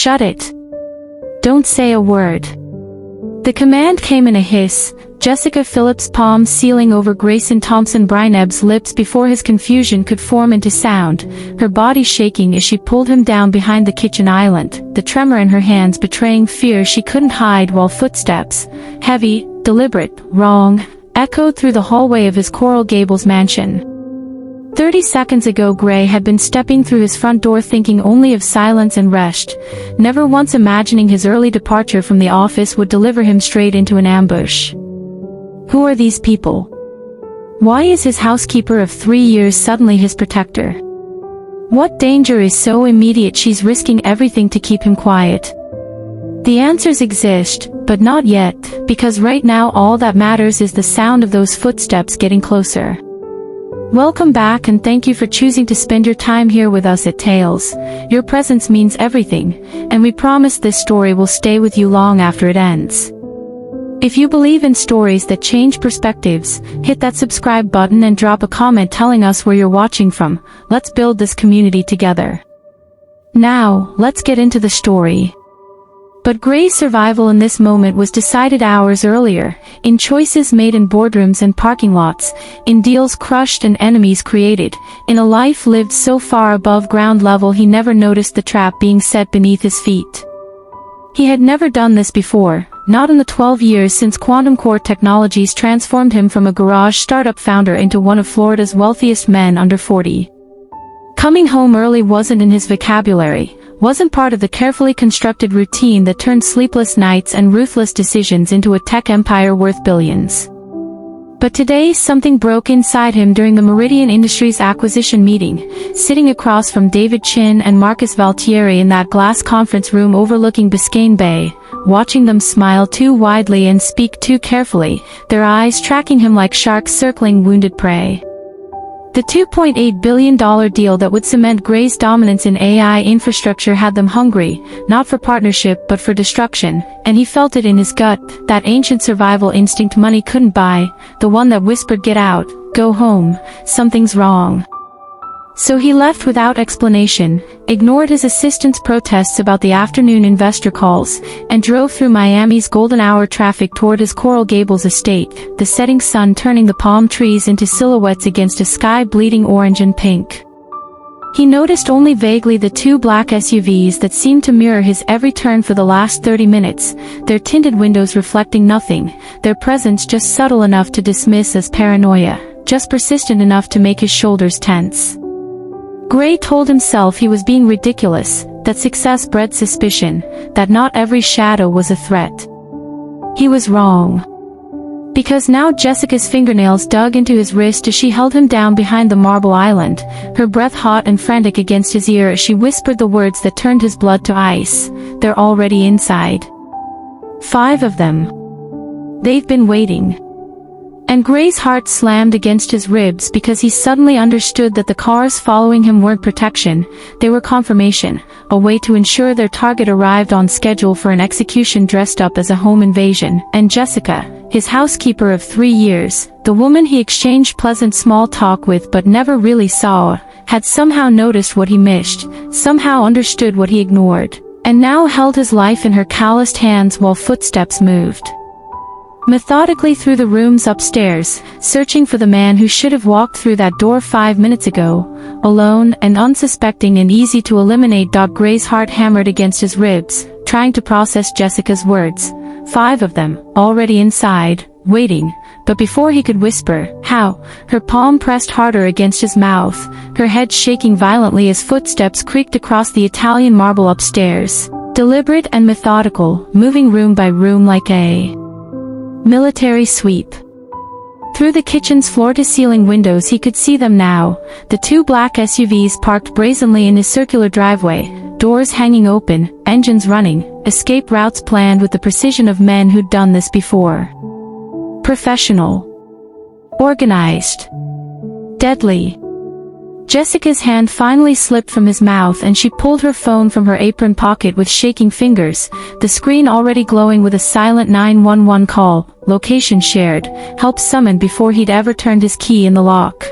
Shut it. Don't say a word. The command came in a hiss, Jessica Phillips' palm sealing over Greyson Thompson Brinebs' lips before his confusion could form into sound, her body shaking as she pulled him down behind the kitchen island, the tremor in her hands betraying fear she couldn't hide while footsteps, heavy, deliberate, wrong, echoed through the hallway of his Coral Gables mansion. 30 seconds ago Gray had been stepping through his front door thinking only of silence and rest, never once imagining his early departure from the office would deliver him straight into an ambush. Who are these people? Why is his housekeeper of 3 years suddenly his protector? What danger is so immediate she's risking everything to keep him quiet? The answers exist, but not yet, because right now all that matters is the sound of those footsteps getting closer. Welcome back and thank you for choosing to spend your time here with us at Tales. Your presence means everything, and we promise this story will stay with you long after it ends. If you believe in stories that change perspectives, hit that subscribe button and drop a comment telling us where you're watching from. Let's build this community together. Now, let's get into the story. But Gray's survival in this moment was decided hours earlier, in choices made in boardrooms and parking lots, in deals crushed and enemies created, in a life lived so far above ground level he never noticed the trap being set beneath his feet. He had never done this before, not in the 12 years since Quantum Core Technologies transformed him from a garage startup founder into one of Florida's wealthiest men under 40. Coming home early wasn't in his vocabulary, wasn't part of the carefully constructed routine that turned sleepless nights and ruthless decisions into a tech empire worth billions. But today something broke inside him during the Meridian Industries acquisition meeting, sitting across from David Chin and Marcus Valtieri in that glass conference room overlooking Biscayne Bay, watching them smile too widely and speak too carefully, their eyes tracking him like sharks circling wounded prey. The $2.8 billion deal that would cement Gray's dominance in AI infrastructure had them hungry, not for partnership but for destruction, and he felt it in his gut, that ancient survival instinct money couldn't buy, the one that whispered get out, go home, something's wrong. So he left without explanation, ignored his assistant's protests about the afternoon investor calls, and drove through Miami's golden hour traffic toward his Coral Gables estate, the setting sun turning the palm trees into silhouettes against a sky bleeding orange and pink. He noticed only vaguely the two black SUVs that seemed to mirror his every turn for the last 30 minutes, their tinted windows reflecting nothing, their presence just subtle enough to dismiss as paranoia, just persistent enough to make his shoulders tense. Gray told himself he was being ridiculous, that success bred suspicion, that not every shadow was a threat. He was wrong. Because now Jessica's fingernails dug into his wrist as she held him down behind the marble island, her breath hot and frantic against his ear as she whispered the words that turned his blood to ice. They're already inside. 5 of them. They've been waiting. And Gray's heart slammed against his ribs because he suddenly understood that the cars following him weren't protection, they were confirmation, a way to ensure their target arrived on schedule for an execution dressed up as a home invasion, and Jessica, his housekeeper of 3 years, the woman he exchanged pleasant small talk with but never really saw, had somehow noticed what he missed, somehow understood what he ignored, and now held his life in her calloused hands while footsteps moved methodically through the rooms upstairs, searching for the man who should have walked through that door 5 minutes ago, alone and unsuspecting and easy to eliminate. Gray's heart hammered against his ribs, trying to process Jessica's words. 5 of them, already inside, waiting, but before he could whisper, "How?" her palm pressed harder against his mouth, her head shaking violently as footsteps creaked across the Italian marble upstairs, deliberate and methodical, moving room by room like a military sweep. Through the kitchen's floor-to-ceiling windows he could see them now, the 2 black SUVs parked brazenly in his circular driveway, doors hanging open, engines running, escape routes planned with the precision of men who'd done this before. Professional. Organized. Deadly. Jessica's hand finally slipped from his mouth and she pulled her phone from her apron pocket with shaking fingers, the screen already glowing with a silent 911 call, location shared, help summoned before he'd ever turned his key in the lock.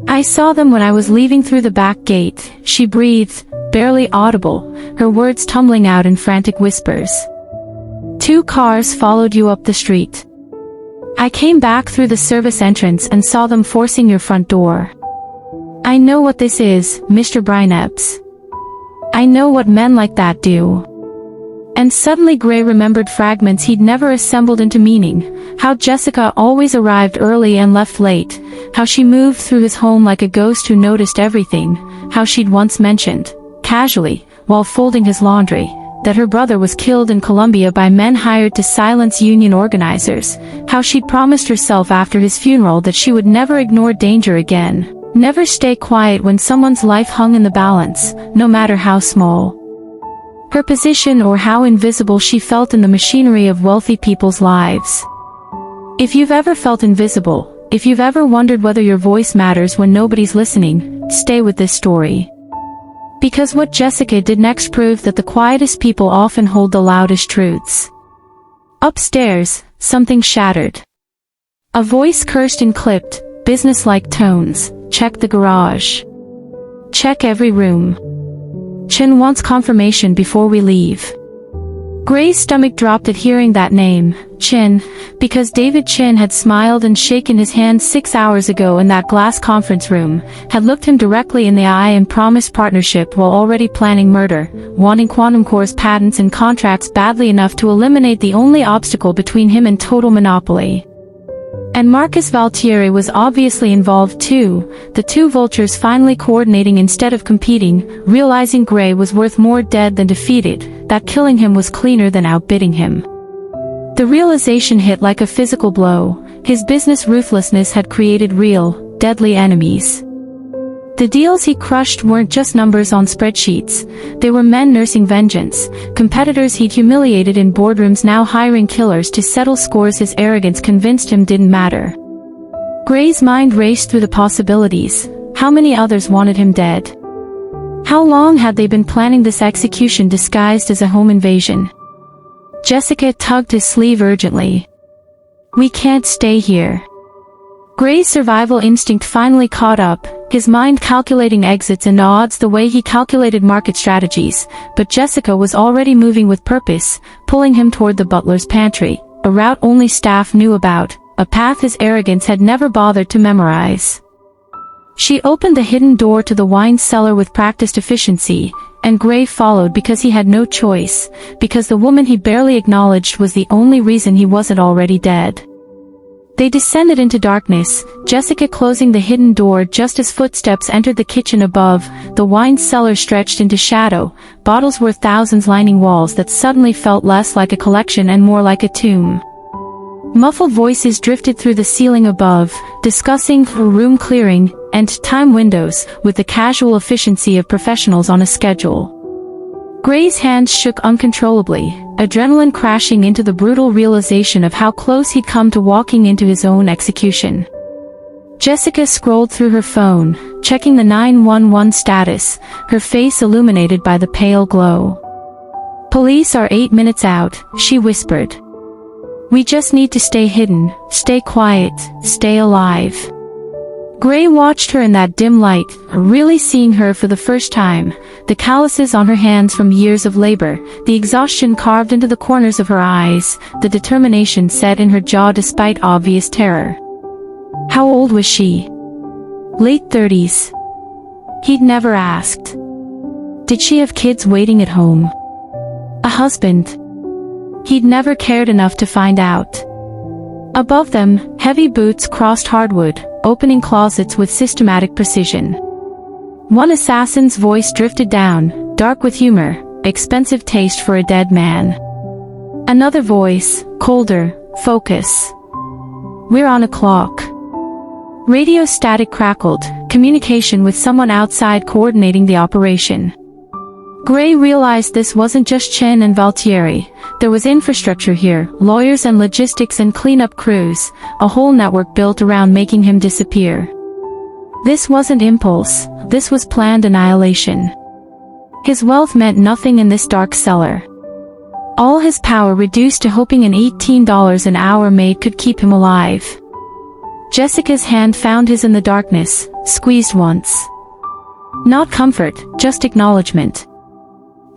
"I saw them when I was leaving through the back gate," she breathed, barely audible, her words tumbling out in frantic whispers. "2 cars followed you up the street. I came back through the service entrance and saw them forcing your front door. I know what this is, Mr. Brinebs. I know what men like that do." And suddenly Grey remembered fragments he'd never assembled into meaning, how Jessica always arrived early and left late, how she moved through his home like a ghost who noticed everything, how she'd once mentioned, casually, while folding his laundry, that her brother was killed in Colombia by men hired to silence union organizers, how she'd promised herself after his funeral that she would never ignore danger again, never stay quiet when someone's life hung in the balance, no matter how small her position or how invisible she felt in the machinery of wealthy people's lives. If you've ever felt invisible, if you've ever wondered whether your voice matters when nobody's listening, stay with this story. Because what Jessica did next proved that the quietest people often hold the loudest truths. Upstairs, something shattered. A voice cursed in clipped, business-like tones. "Check the garage. Check every room. Chin wants confirmation before we leave." Grey's stomach dropped at hearing that name, Chin, because David Chin had smiled and shaken his hand 6 hours ago in that glass conference room, had looked him directly in the eye and promised partnership while already planning murder, wanting Quantum Core's patents and contracts badly enough to eliminate the only obstacle between him and total monopoly. And Marcus Valtieri was obviously involved too, the two vultures finally coordinating instead of competing, realizing Grey was worth more dead than defeated, that killing him was cleaner than outbidding him. The realization hit like a physical blow. His business ruthlessness had created real, deadly enemies. The deals he crushed weren't just numbers on spreadsheets, they were men nursing vengeance, competitors he'd humiliated in boardrooms now hiring killers to settle scores his arrogance convinced him didn't matter. Grey's mind raced through the possibilities. How many others wanted him dead? How long had they been planning this execution disguised as a home invasion? Jessica tugged his sleeve urgently. "We can't stay here." Grey's survival instinct finally caught up, his mind calculating exits and odds the way he calculated market strategies, but Jessica was already moving with purpose, pulling him toward the butler's pantry, a route only staff knew about, a path his arrogance had never bothered to memorize. She opened the hidden door to the wine cellar with practiced efficiency, and Grey followed because he had no choice, because the woman he barely acknowledged was the only reason he wasn't already dead. They descended into darkness, Jessica closing the hidden door just as footsteps entered the kitchen above. The wine cellar stretched into shadow, bottles worth thousands lining walls that suddenly felt less like a collection and more like a tomb. Muffled voices drifted through the ceiling above, discussing room clearing and time windows with the casual efficiency of professionals on a schedule. Grey's hands shook uncontrollably, adrenaline crashing into the brutal realization of how close he'd come to walking into his own execution. Jessica scrolled through her phone, checking the 911 status, her face illuminated by the pale glow. "Police are 8 minutes out," she whispered. "We just need to stay hidden, stay quiet, stay alive." Grey watched her in that dim light, really seeing her for the first time, the calluses on her hands from years of labor, the exhaustion carved into the corners of her eyes, the determination set in her jaw despite obvious terror. How old was she? Late 30s. He'd never asked. Did she have kids waiting at home? A husband? He'd never cared enough to find out. Above them, heavy boots crossed hardwood, opening closets with systematic precision. One assassin's voice drifted down, dark with humor, expensive taste for a dead man. Another voice, colder, focus. "We're on a clock." Radio static crackled, communication with someone outside coordinating the operation. Grey realized this wasn't just Chen and Valtieri, there was infrastructure here, lawyers and logistics and cleanup crews, a whole network built around making him disappear. This wasn't impulse, this was planned annihilation. His wealth meant nothing in this dark cellar. All his power reduced to hoping an $18 an hour maid could keep him alive. Jessica's hand found his in the darkness, squeezed once. Not comfort, just acknowledgement.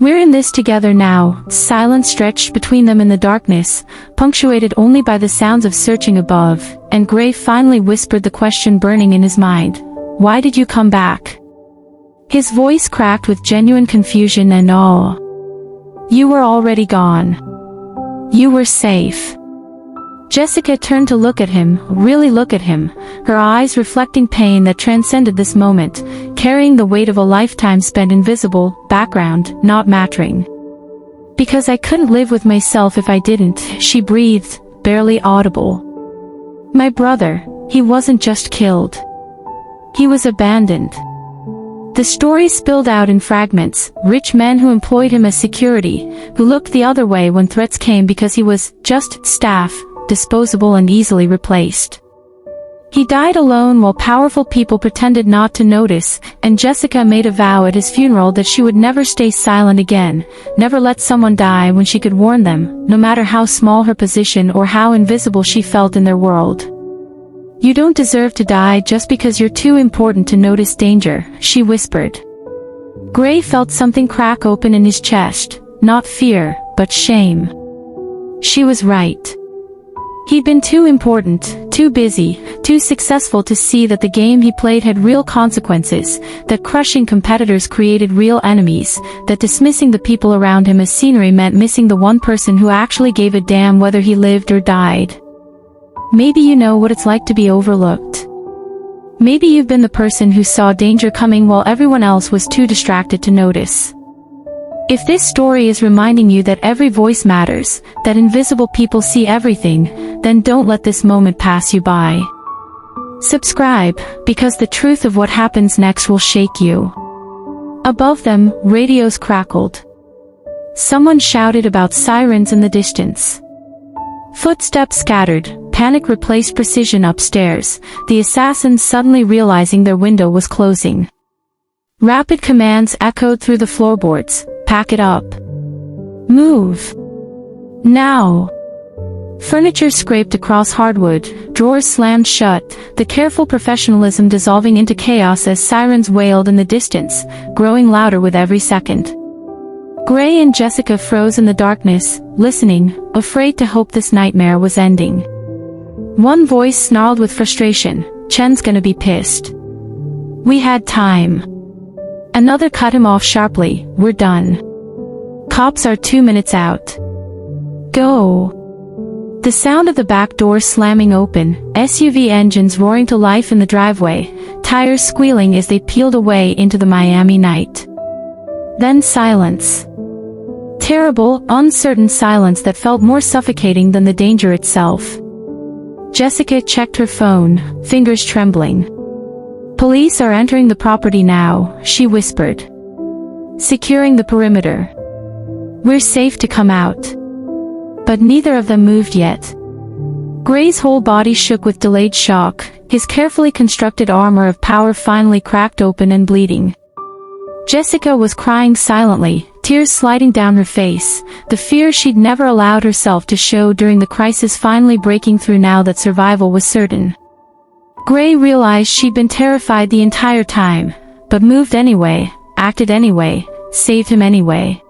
"We're in this together now." Silence stretched between them in the darkness, punctuated only by the sounds of searching above, and Grey finally whispered the question burning in his mind. "Why did you come back?" His voice cracked with genuine confusion and awe. "You were already gone. You were safe." Jessica turned to look at him, really look at him, her eyes reflecting pain that transcended this moment, carrying the weight of a lifetime spent invisible, background, not mattering. "Because I couldn't live with myself if I didn't," she breathed, barely audible. "My brother, he wasn't just killed. He was abandoned." The story spilled out in fragments, rich men who employed him as security, who looked the other way when threats came because he was just staff, disposable and easily replaced. He died alone while powerful people pretended not to notice, and Jessica made a vow at his funeral that she would never stay silent again, never let someone die when she could warn them, no matter how small her position or how invisible she felt in their world. "You don't deserve to die just because you're too important to notice danger," she whispered. Grey felt something crack open in his chest, not fear, but shame. She was right. He'd been too important, too busy, too successful to see that the game he played had real consequences, that crushing competitors created real enemies, that dismissing the people around him as scenery meant missing the one person who actually gave a damn whether he lived or died. Maybe you know what it's like to be overlooked. Maybe you've been the person who saw danger coming while everyone else was too distracted to notice. If this story is reminding you that every voice matters, that invisible people see everything, then don't let this moment pass you by. Subscribe, because the truth of what happens next will shake you. Above them, radios crackled. Someone shouted about sirens in the distance. Footsteps scattered, panic replaced precision upstairs, the assassins suddenly realizing their window was closing. Rapid commands echoed through the floorboards. "Pack it up. Move. Now." Furniture scraped across hardwood, drawers slammed shut, the careful professionalism dissolving into chaos as sirens wailed in the distance, growing louder with every second. Grey and Jessica froze in the darkness, listening, afraid to hope this nightmare was ending. One voice snarled with frustration, "Chen's gonna be pissed. We had time." Another cut him off sharply, "We're done. Cops are 2 minutes out. Go." The sound of the back door slamming open, SUV engines roaring to life in the driveway, tires squealing as they peeled away into the Miami night. Then silence. Terrible, uncertain silence that felt more suffocating than the danger itself. Jessica checked her phone, fingers trembling. "Police are entering the property now," she whispered. "Securing the perimeter. We're safe to come out." But neither of them moved yet. Grey's whole body shook with delayed shock, his carefully constructed armor of power finally cracked open and bleeding. Jessica was crying silently, tears sliding down her face, the fear she'd never allowed herself to show during the crisis finally breaking through now that survival was certain. Grey realized she'd been terrified the entire time, but moved anyway, acted anyway, saved him anyway.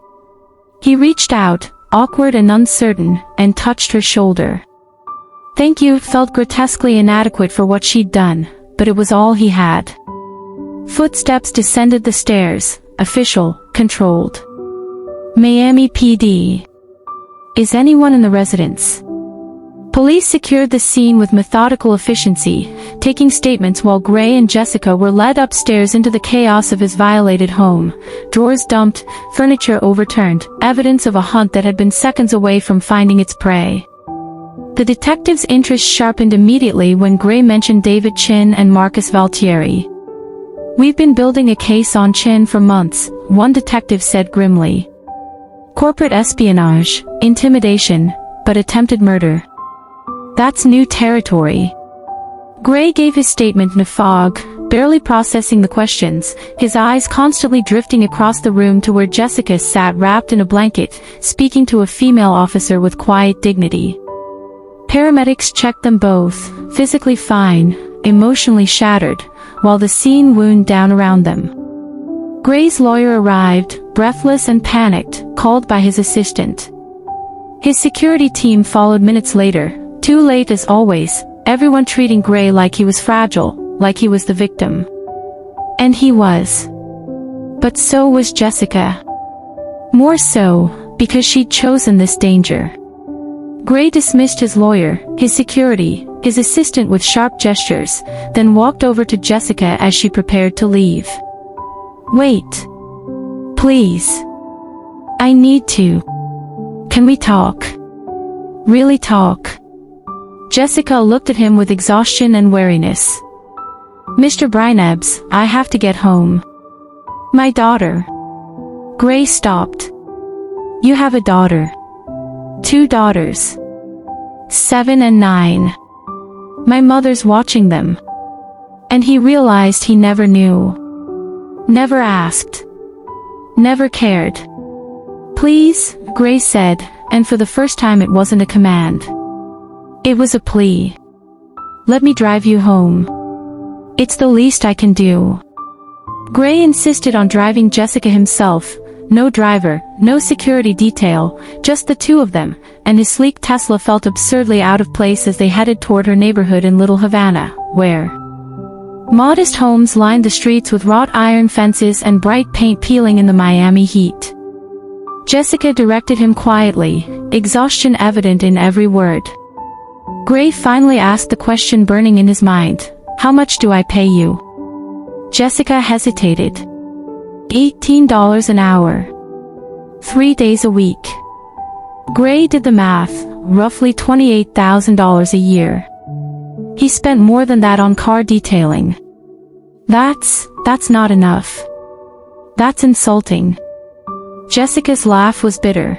He reached out, awkward and uncertain, and touched her shoulder. "Thank you," felt grotesquely inadequate for what she'd done, but it was all he had. Footsteps descended the stairs, official, controlled. "Miami PD. Is anyone in the residence?" Police secured the scene with methodical efficiency, taking statements while Grey and Jessica were led upstairs into the chaos of his violated home, drawers dumped, furniture overturned, evidence of a hunt that had been seconds away from finding its prey. The detective's interest sharpened immediately when Grey mentioned David Chin and Marcus Valtieri. "We've been building a case on Chin for months," one detective said grimly. "Corporate espionage, intimidation, but attempted murder. That's new territory." Grey gave his statement in a fog, barely processing the questions, his eyes constantly drifting across the room to where Jessica sat wrapped in a blanket, speaking to a female officer with quiet dignity. Paramedics checked them both, physically fine, emotionally shattered, while the scene wound down around them. Gray's lawyer arrived, breathless and panicked, called by his assistant. His security team followed minutes later, too late as always, everyone treating Gray like he was fragile, like he was the victim. And he was. But so was Jessica. More so, because she'd chosen this danger. Gray dismissed his lawyer, his security, his assistant with sharp gestures, then walked over to Jessica as she prepared to leave. "Wait. Please. I need to. Can we talk? Really talk?" Jessica looked at him with exhaustion and weariness. "Mr. Brinebs, I have to get home. My daughter." Gray stopped. "You have a daughter. 2 daughters. 7 and 9. My mother's watching them." And he realized he never knew. Never asked. Never cared. "Please," Gray said, and for the first time it wasn't a command. It was a plea. "Let me drive you home. It's the least I can do." Gray insisted on driving Jessica himself. No driver, no security detail, just the two of them, and his sleek Tesla felt absurdly out of place as they headed toward her neighborhood in Little Havana, where modest homes lined the streets with wrought iron fences and bright paint peeling in the Miami heat. Jessica directed him quietly, exhaustion evident in every word. Gray finally asked the question burning in his mind, "How much do I pay you?" Jessica hesitated. $18 an hour. 3 days a week. Gray did the math, roughly $28,000 a year. He spent more than that on car detailing. That's not enough. That's insulting. Jessica's laugh was bitter.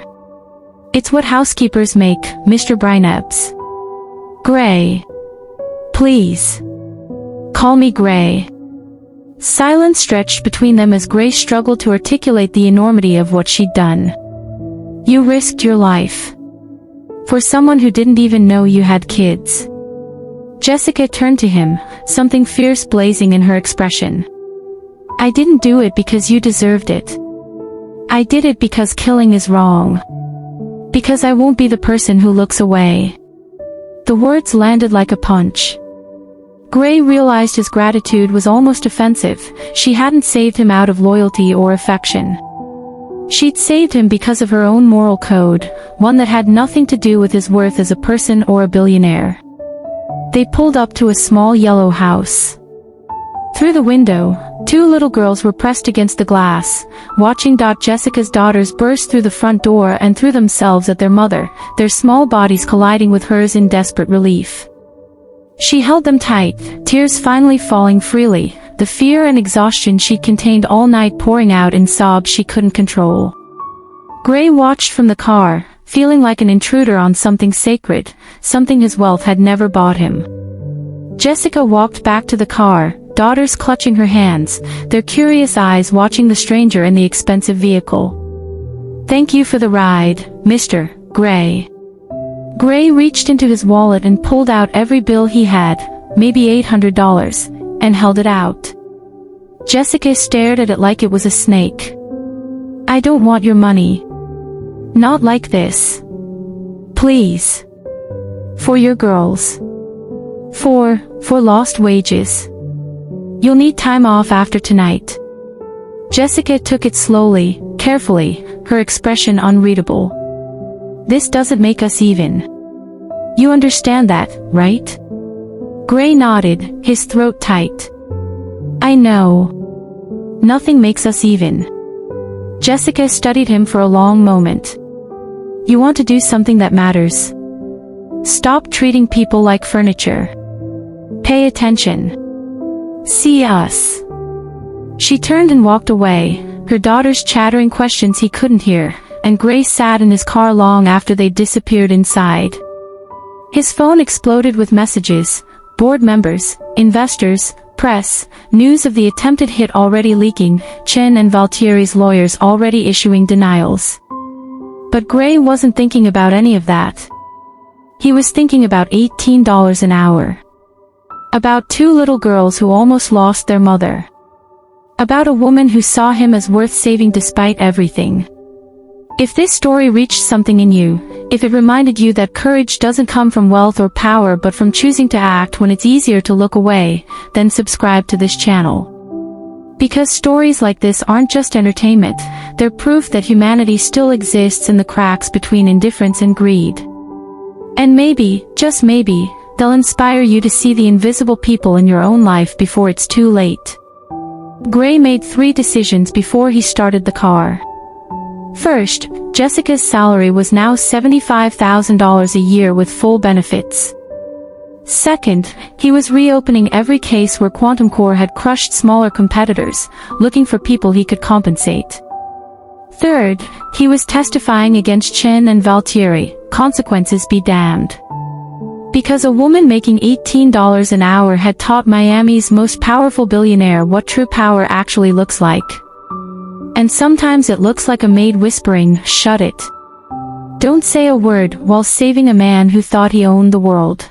"It's what housekeepers make, Mr. Brinebs." "Gray. Please. Call me Gray." Silence stretched between them as Gray struggled to articulate the enormity of what she'd done. "You risked your life. For someone who didn't even know you had kids." Jessica turned to him, something fierce blazing in her expression. "I didn't do it because you deserved it. I did it because killing is wrong. Because I won't be the person who looks away." The words landed like a punch. Gray realized his gratitude was almost offensive. She hadn't saved him out of loyalty or affection. She'd saved him because of her own moral code, one that had nothing to do with his worth as a person or a billionaire. They pulled up to a small yellow house. Through the window, 2 little girls were pressed against the glass, watching Jessica's daughters burst through the front door and threw themselves at their mother, their small bodies colliding with hers in desperate relief. She held them tight, tears finally falling freely, the fear and exhaustion she'd contained all night pouring out in sobs she couldn't control. Gray watched from the car, feeling like an intruder on something sacred, something his wealth had never bought him. Jessica walked back to the car, daughters clutching her hands, their curious eyes watching the stranger in the expensive vehicle. "Thank you for the ride, Mr. Gray." Gray reached into his wallet and pulled out every bill he had, maybe $800, and held it out. Jessica stared at it like it was a snake. "I don't want your money. Not like this. Please. For your girls. For lost wages. You'll need time off after tonight." Jessica took it slowly, carefully, her expression unreadable. "This doesn't make us even. You understand that, right?" Gray nodded, his throat tight. "I know. Nothing makes us even." Jessica studied him for a long moment. "You want to do something that matters. Stop treating people like furniture. Pay attention. See us." She turned and walked away, her daughters chattering questions he couldn't hear, and Gray sat in his car long after they'd disappeared inside. His phone exploded with messages, board members, investors, press, news of the attempted hit already leaking, Chen and Valtieri's lawyers already issuing denials. But Gray wasn't thinking about any of that. He was thinking about $18 an hour. About 2 little girls who almost lost their mother. About a woman who saw him as worth saving despite everything. If this story reached something in you, if it reminded you that courage doesn't come from wealth or power but from choosing to act when it's easier to look away, then subscribe to this channel. Because stories like this aren't just entertainment, they're proof that humanity still exists in the cracks between indifference and greed. And maybe, just maybe, they'll inspire you to see the invisible people in your own life before it's too late. Gray made 3 decisions before he started the car. First, Jessica's salary was now $75,000 a year with full benefits. Second, he was reopening every case where Quantum Core had crushed smaller competitors, looking for people he could compensate. Third, he was testifying against Chen and Valtieri, consequences be damned. Because a woman making $18 an hour had taught Miami's most powerful billionaire what true power actually looks like. And sometimes it looks like a maid whispering, "Shut it. Don't say a word," while saving a man who thought he owned the world.